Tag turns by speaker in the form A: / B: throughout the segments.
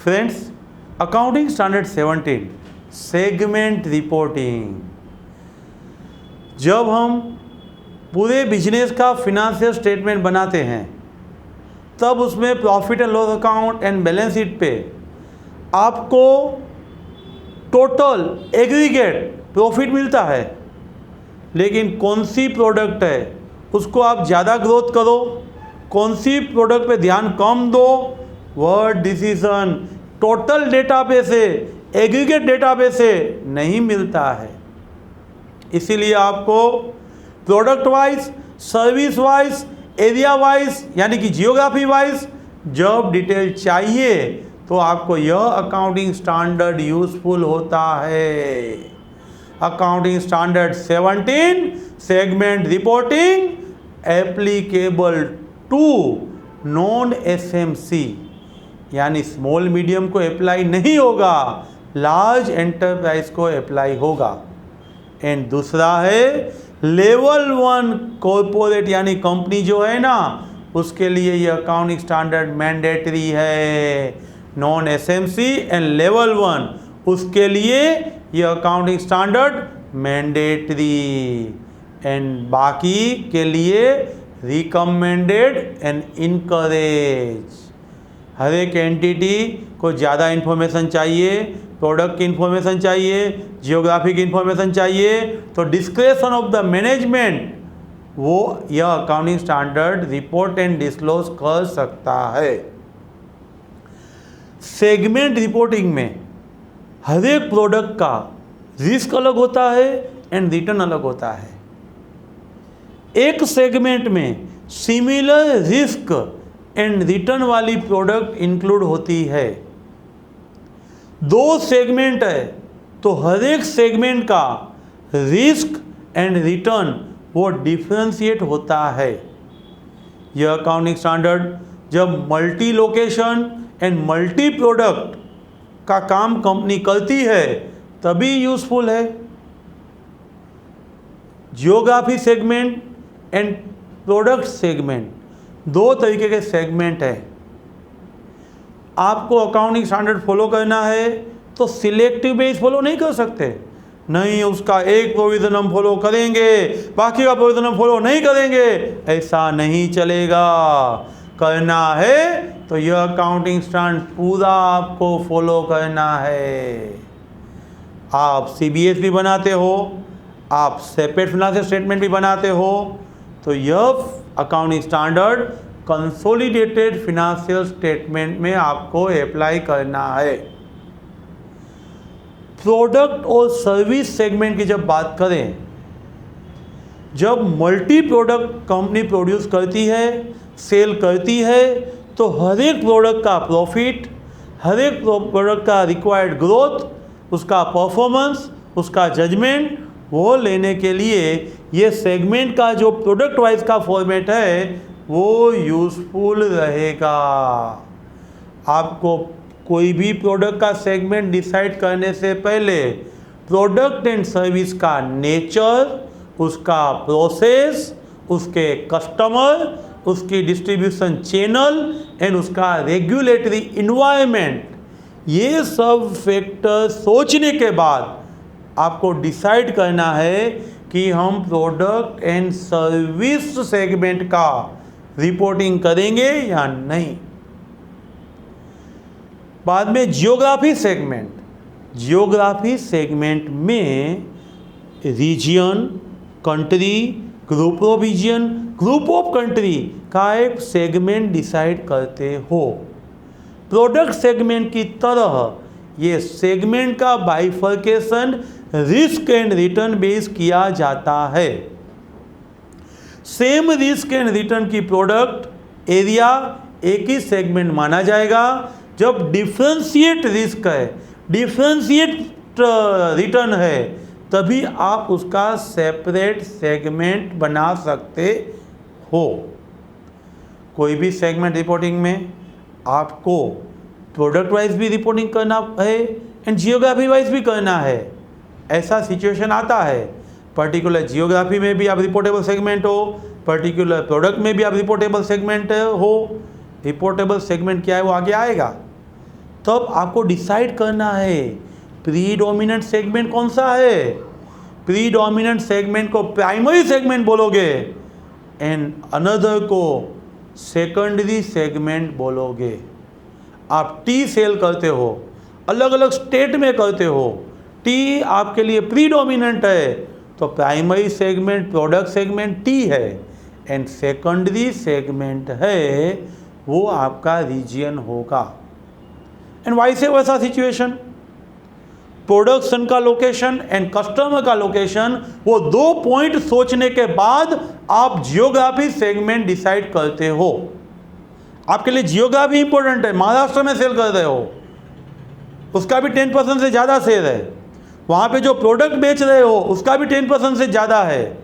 A: Friends, accounting standard 17 segment reporting. जब हम पूरे बिजनेस का फिनेंशियल स्टेटमेंट बनाते हैं तब उसमें profit and loss account and balance sheet पे आपको टोटल एग्रीगेट प्रॉफिट मिलता है, लेकिन कौन सी प्रोडक्ट है उसको आप ज़्यादा ग्रोथ करो, कौन सी प्रोडक्ट पे ध्यान कम दो, वह डिसीजन टोटल डेटा पे से, एग्रीगेट डेटा पे से नहीं मिलता है। इसीलिए आपको product wise, service wise, area wise यानी कि जियोग्राफी वाइज जब डिटेल चाहिए तो आपको यह अकाउंटिंग स्टैंडर्ड यूजफुल होता है। Accounting standard 17 segment reporting applicable to non SMC यानी स्मॉल मीडियम को अप्लाई नहीं होगा, लार्ज एंटरप्राइज को अप्लाई होगा। एंड दूसरा है लेवल 1 कॉर्पोरेट यानी कंपनी जो है ना, उसके लिए ये अकाउंटिंग स्टैंडर्ड मैंडेटरी है। नॉन एसएमसी एंड लेवल 1 उसके लिए ये अकाउंटिंग स्टैंडर्ड मैंडेटरी, एंड बाकी के लिए रिकमेंडेड एंड इनकरेज। हर एक एंटिटी को ज़्यादा इन्फॉर्मेशन चाहिए, प्रोडक्ट की इन्फॉर्मेशन चाहिए, जियोग्राफी की इन्फॉर्मेशन चाहिए, तो डिस्क्रेशन ऑफ द मैनेजमेंट वो यह accounting standard report and disclose कर सकता है। सेगमेंट रिपोर्टिंग में हर एक प्रोडक्ट का रिस्क अलग होता है एंड रिटर्न अलग होता है। एक सेगमेंट में सिमिलर रिस्क एंड रिटर्न वाली प्रोडक्ट इंक्लूड होती है। दो सेगमेंट है तो हर एक सेगमेंट का रिस्क एंड रिटर्न वो डिफरेंशिएट होता है। यह अकाउंटिंग स्टैंडर्ड जब multi location and multi product का काम कंपनी करती है तभी यूजफुल है। Geography segment and product segment दो तरीके के सेगमेंट है। आपको अकाउंटिंग स्टैंडर्ड फॉलो करना है तो सिलेक्टिव बेस फॉलो नहीं कर सकते, नहीं उसका एक प्रोविजन हम फॉलो करेंगे बाकी का प्रोविजन हम फॉलो नहीं करेंगे, ऐसा नहीं चलेगा। करना है तो यह अकाउंटिंग स्टैंडर्ड पूरा आपको फॉलो करना है। आप सीबीएस भी बनाते हो, आप सेपरेट फाइनेंशियल स्टेटमेंट भी बनाते हो, तो यह accounting standard consolidated financial statement में आपको अप्लाई करना है। प्रोडक्ट और सर्विस सेगमेंट की जब बात करें, जब मल्टी प्रोडक्ट कंपनी प्रोड्यूस करती है, सेल करती है, तो हर एक प्रोडक्ट का प्रॉफिट, हर एक प्रोडक्ट का रिक्वायर्ड ग्रोथ, उसका परफॉर्मेंस, उसका जजमेंट वो लेने के लिए ये सेगमेंट का जो प्रोडक्ट वाइज का फॉर्मेट है वो यूजफुल रहेगा। आपको कोई भी प्रोडक्ट का सेगमेंट डिसाइड करने से पहले प्रोडक्ट एंड सर्विस का नेचर, उसका प्रोसेस, उसके कस्टमर, उसकी डिस्ट्रीब्यूशन चैनल एंड उसका रेगुलेटरी इन्वायरमेंट, ये सब फैक्टर सोचने के बाद आपको डिसाइड करना है कि हम प्रोडक्ट एंड सर्विस सेगमेंट का रिपोर्टिंग करेंगे या नहीं। बाद में जियोग्राफी सेगमेंट, जियोग्राफी सेगमेंट में region, country, group of region, group of country का एक सेगमेंट डिसाइड करते हो। प्रोडक्ट सेगमेंट की तरह ये सेगमेंट का bifurcation risk and return base किया जाता है। सेम रिस्क एंड रिटर्न की प्रोडक्ट एरिया एक ही सेगमेंट माना जाएगा। जब डिफरेंशिएट रिस्क है, डिफरेंशिएट रिटर्न है, तभी आप उसका सेपरेट सेगमेंट बना सकते हो। कोई भी सेगमेंट रिपोर्टिंग में आपको प्रोडक्ट वाइज भी रिपोर्टिंग करना है एंड जियोग्राफी वाइज भी करना है। ऐसा सिचुएशन आता है, पर्टिकुलर जियोग्राफी में भी आप रिपोर्टेबल सेगमेंट हो, पर्टिकुलर प्रोडक्ट में भी आप रिपोर्टेबल सेगमेंट हो। रिपोर्टेबल सेगमेंट क्या है वो आगे आएगा। तब आपको डिसाइड करना है प्रीडोमिनेंट सेगमेंट कौन सा है। प्रीडोमिनेंट सेगमेंट को प्राइमरी सेगमेंट बोलोगे एंड अनदर को सेकेंडरी सेगमेंट बोलोगे। आप टी सेल करते हो, अलग अलग स्टेट में करते हो, टी आपके लिए प्रीडोमिनेंट है तो primary segment product segment T है एंड सेकेंडरी सेगमेंट है वो आपका रीजन होगा। And vice versa situation, production का लोकेशन एंड कस्टमर का लोकेशन, वो दो पॉइंट सोचने के बाद आप जियोग्राफी सेगमेंट डिसाइड करते हो। आपके लिए जियोग्राफी इंपॉर्टेंट है, महाराष्ट्र में सेल कर रहे हो, उसका भी 10% से ज़्यादा सेल है, वहाँ पे जो प्रोडक्ट बेच रहे हो उसका भी 10% से ज़्यादा है,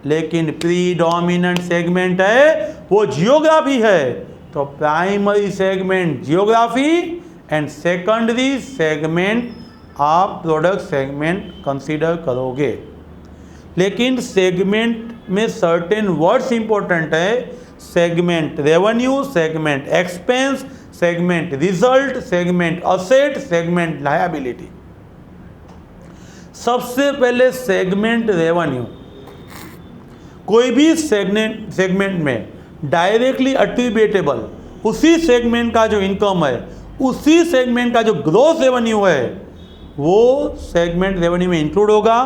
A: लेकिन प्रीडोमिनेंट सेगमेंट है वो जियोग्राफी है तो primary segment geography and secondary segment आप प्रोडक्ट सेगमेंट कंसीडर करोगे। लेकिन सेगमेंट में सर्टेन वर्ड्स इंपॉर्टेंट है, segment revenue, segment expense, segment result, segment asset, segment liability. सबसे पहले सेगमेंट रेवेन्यू। कोई भी सेगमेंट में डायरेक्टली अट्रीब्यूटेबल उसी सेगमेंट का जो इनकम है, उसी सेगमेंट का जो ग्रॉस रेवेन्यू है वो सेगमेंट रेवेन्यू में इंक्लूड होगा।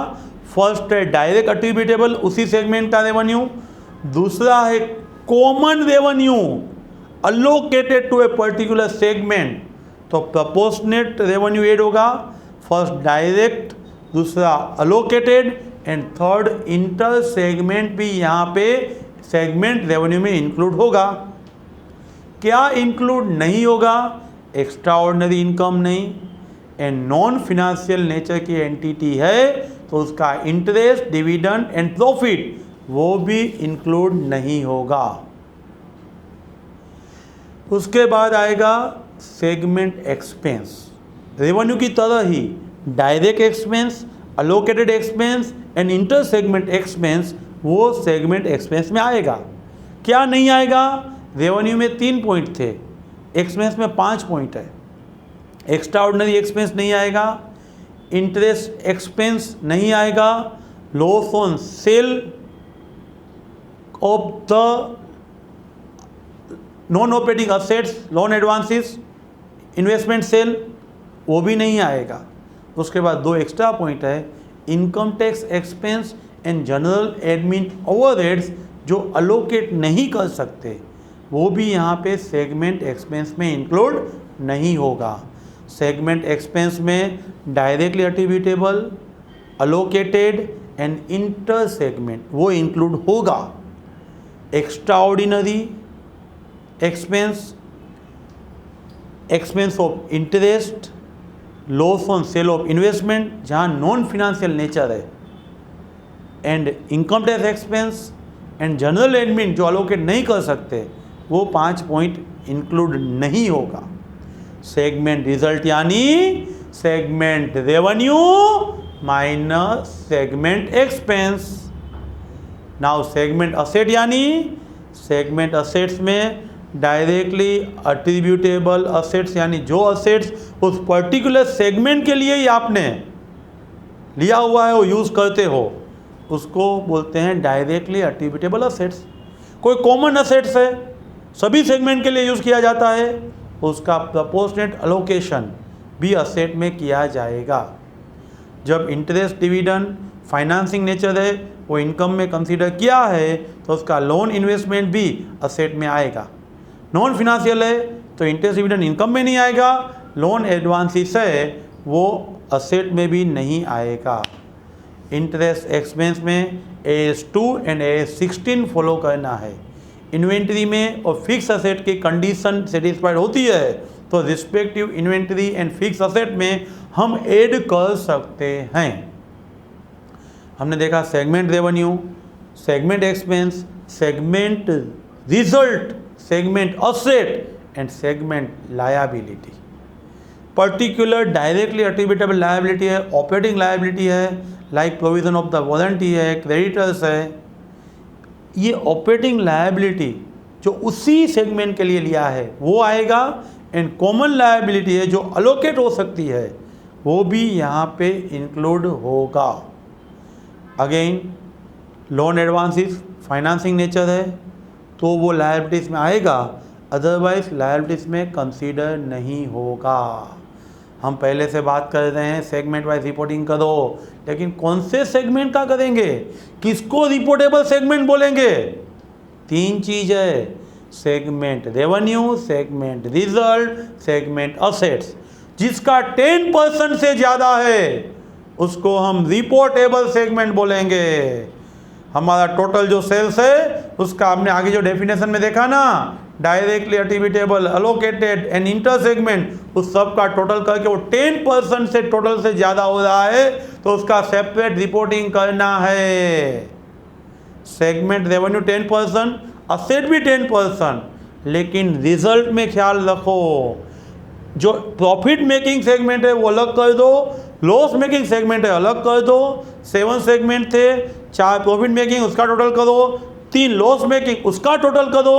A: फर्स्ट है डायरेक्ट अट्रीब्यूटेबल उसी सेगमेंट का रेवेन्यू, दूसरा है common revenue allocated to a particular segment तो प्रोपोर्शनेट रेवेन्यू ऐड होगा। फर्स्ट डायरेक्ट, दूसरा allocated and third inter segment भी यहाँ पे सेगमेंट रेवेन्यू में इंक्लूड होगा। क्या इंक्लूड नहीं होगा? एक्स्ट्रा ऑर्डिनरी इनकम नहीं, एंड नॉन फिनेंशियल नेचर की एंटिटी है तो उसका इंटरेस्ट, डिविडेंड एंड प्रॉफिट वो भी इंक्लूड नहीं होगा। उसके बाद आएगा सेगमेंट एक्सपेंस। रेवेन्यू की तरह ही direct expense, allocated expense and inter segment expense वो सेगमेंट एक्सपेंस में आएगा। क्या नहीं आएगा? रेवेन्यू में 3 पॉइंट थे, एक्सपेंस में 5 पॉइंट है। एक्स्ट्रा ऑर्डिनरी एक्सपेंस नहीं आएगा, इंटरेस्ट एक्सपेंस नहीं आएगा, loss on sale of the non operating assets, loan advances, investment sale वो भी नहीं आएगा। उसके बाद 2 एक्स्ट्रा पॉइंट है, income tax expense and general admin overheads जो अलोकेट नहीं कर सकते वो भी यहाँ पे सेगमेंट एक्सपेंस में इंक्लूड नहीं होगा। सेगमेंट एक्सपेंस में directly attributable, allocated and inter segment वो इंक्लूड होगा। Extraordinary expense, expense of interest, loss on sale of investment जहाँ नॉन फिनेंशियल नेचर है, and income tax expense and general admin जो allocate नहीं कर सकते वो 5 पॉइंट इंक्लूड नहीं होगा। सेगमेंट रिजल्ट यानी segment revenue minus segment expense. Now segment asset यानी सेगमेंट असेट्स में डायरेक्टली अट्रीब्यूटेबल असेट्स यानी जो असेट्स उस पर्टिकुलर सेगमेंट के लिए ही आपने लिया हुआ है वो यूज़ करते हो उसको बोलते हैं डायरेक्टली अट्रीब्यूटेबल असेट्स। कोई कॉमन असेट्स है, सभी सेगमेंट के लिए यूज़ किया जाता है, उसका प्रोपोर्शनेट अलोकेशन भी असेट में किया जाएगा। जब इंटरेस्ट, डिविडेंड, फाइनेंसिंग नेचर है वो इनकम में कंसीडर किया है तो उसका लोन इन्वेस्टमेंट भी असेट में आएगा। नॉन फिनेंशियल है तो इंटरेस्ट, डिविडेंड इनकम में नहीं आएगा, लोन एडवांसेस है वो असेट में भी नहीं आएगा। इंटरेस्ट एक्सपेंस में AS2 एंड AS16 फॉलो करना है। इन्वेंट्री में और फिक्स असेट की कंडीशन सेटिस्फाइड होती है तो respective inventory and fix asset में हम ऐड कर सकते हैं। हमने देखा segment revenue, segment expense, segment result, segment asset and segment liability. Particular directly attributable liability है, ऑपरेटिंग लायबिलिटी है, like provision of the warranty है, क्रेडिटर्स है। ये ऑपरेटिंग लायबिलिटी जो उसी सेगमेंट के लिए लिया है वो आएगा, एंड कॉमन लायबिलिटी है जो अलोकेट हो सकती है वो भी यहाँ पे इंक्लूड होगा। Again loan advances financing nature है तो वो लायबिलिटीज़ में आएगा, अदरवाइज लायबिलिटीज़ में कंसीडर नहीं होगा। हम पहले से बात कर रहे हैं सेगमेंट वाइज रिपोर्टिंग करो, लेकिन कौन से सेगमेंट का करेंगे, किसको रिपोर्टेबल सेगमेंट बोलेंगे? 3 चीज़ है, segment revenue, segment result, segment assets. जिसका 10% से ज़्यादा है उसको हम रिपोर्टेबल सेगमेंट बोलेंगे। हमारा टोटल जो सेल्स है उसका हमने आगे जो डेफिनेशन में देखा ना, directly attributable, allocated and inter segment, उस सब का टोटल करके वो 10% से टोटल से ज़्यादा हो रहा है तो उसका सेपरेट रिपोर्टिंग करना है। सेगमेंट रेवेन्यू 10%, असेट भी 10%, लेकिन रिजल्ट में ख्याल रखो, जो प्रॉफिट मेकिंग सेगमेंट है वो अलग कर दो, लॉस मेकिंग सेगमेंट है अलग कर दो। 7 सेगमेंट थे, 4 प्रॉफिट मेकिंग उसका टोटल करो, 3 लॉस मेकिंग उसका टोटल करो,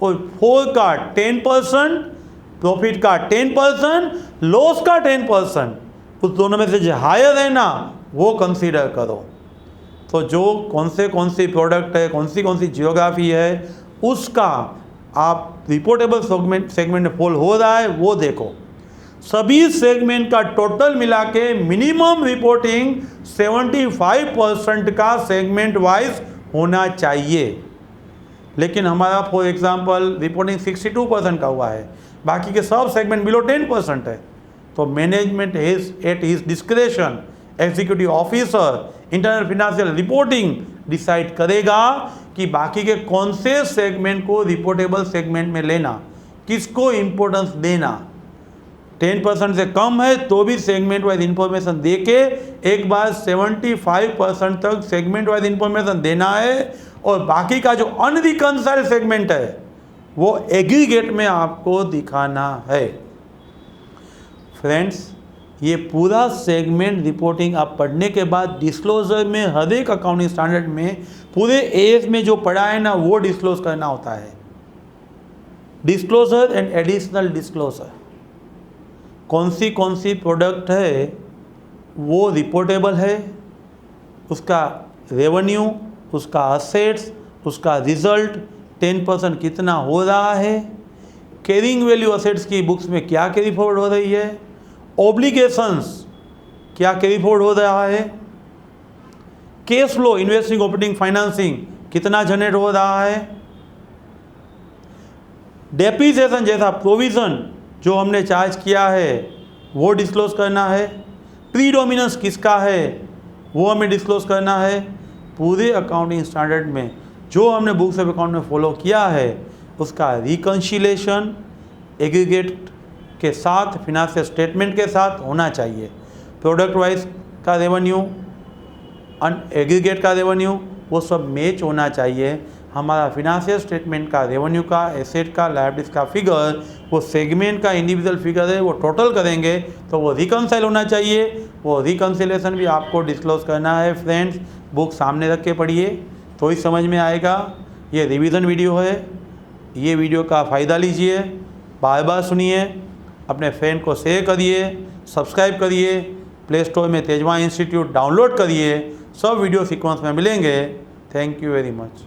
A: और 4 का 10%, प्रॉफिट का 10%, लॉस का 10%, उस दोनों में से जो हायर है ना वो कंसीडर करो। तो जो कौन सी प्रोडक्ट है, कौन सी जियोग्राफी है, उसका आप रिपोर्टेबल सेगमेंट में फॉल हो रहा है वो देखो। सभी सेगमेंट का टोटल मिला के मिनिमम रिपोर्टिंग 75% का सेगमेंट वाइज होना चाहिए। लेकिन हमारा फॉर एग्जांपल रिपोर्टिंग 62% का हुआ है, बाकी के सब सेगमेंट बिलो 10% है। तो management at his discretion, executive officer internal financial reporting decide करेगा कि बाकी के कौन से सेगमेंट को रिपोर्टेबल सेगमेंट में लेना, किसको इम्पोर्टेंस देना। 10% से कम है तो भी सेगमेंट वाइज इंफॉर्मेशन देके एक बार 75% तक सेगमेंट वाइज इंफॉर्मेशन देना है, और बाकी का जो अनरिकंसाइल्ड सेगमेंट है वो एग्रीगेट में आपको दिखाना है। फ्रेंड्स, ये पूरा सेगमेंट रिपोर्टिंग आप पढ़ने के बाद डिस्क्लोजर में हर एक अकाउंटिंग स्टैंडर्ड में पूरे एज में जो पढ़ा है ना वो डिस्क्लोज करना होता है। डिस्क्लोजर एंड एडिशनल डिस्क्लोजर, कौन सी प्रोडक्ट है वो रिपोर्टेबल है, उसका रेवेन्यू, उसका असेट्स, उसका रिजल्ट 10% कितना हो रहा है, कैरिंग वैल्यू असेट्स की बुक्स में क्या कैरी फॉरवर्ड हो रही है, ऑब्लिगेशंस क्या कैरी फॉरवर्ड हो रहा है, cash flow investing operating financing कितना जनरेट हो रहा है, डेप्रिसिएशन जैसा प्रोविज़न जो हमने चार्ज किया है वो डिस्क्लोज करना है, प्रीडोमिनेंस किसका है वो हमें डिस्क्लोज करना है। पूरे अकाउंटिंग स्टैंडर्ड में जो हमने बुक्स ऑफ अकाउंट में फॉलो किया है उसका रिकन्सिलेशन एग्रीगेट के साथ, फिनांशियल स्टेटमेंट के साथ होना चाहिए। प्रोडक्ट वाइज का रेवेन्यू, एग्रीगेट का रेवेन्यू, वो सब मैच होना चाहिए। हमारा फिनांशियल स्टेटमेंट का, रेवेन्यू का, एसेट का, लायबिलिटीज का फिगर वो सेगमेंट का इंडिविजुअल फिगर है वो टोटल करेंगे तो वो रिकन्साइल होना चाहिए। वो रिकन्सिलेशन भी आपको डिस्क्लोज करना है। फ्रेंड्स, बुक सामने रख के पढ़िए तो ही समझ में आएगा। ये रिवीजन वीडियो है, ये वीडियो का फ़ायदा लीजिए, बार बार सुनिए, अपने फ्रेंड को शेयर करिए, सब्सक्राइब करिए, प्ले स्टोर में तेजवान इंस्टीट्यूट डाउनलोड करिए। सब वीडियो सीक्वेंस में मिलेंगे। Thank you very much.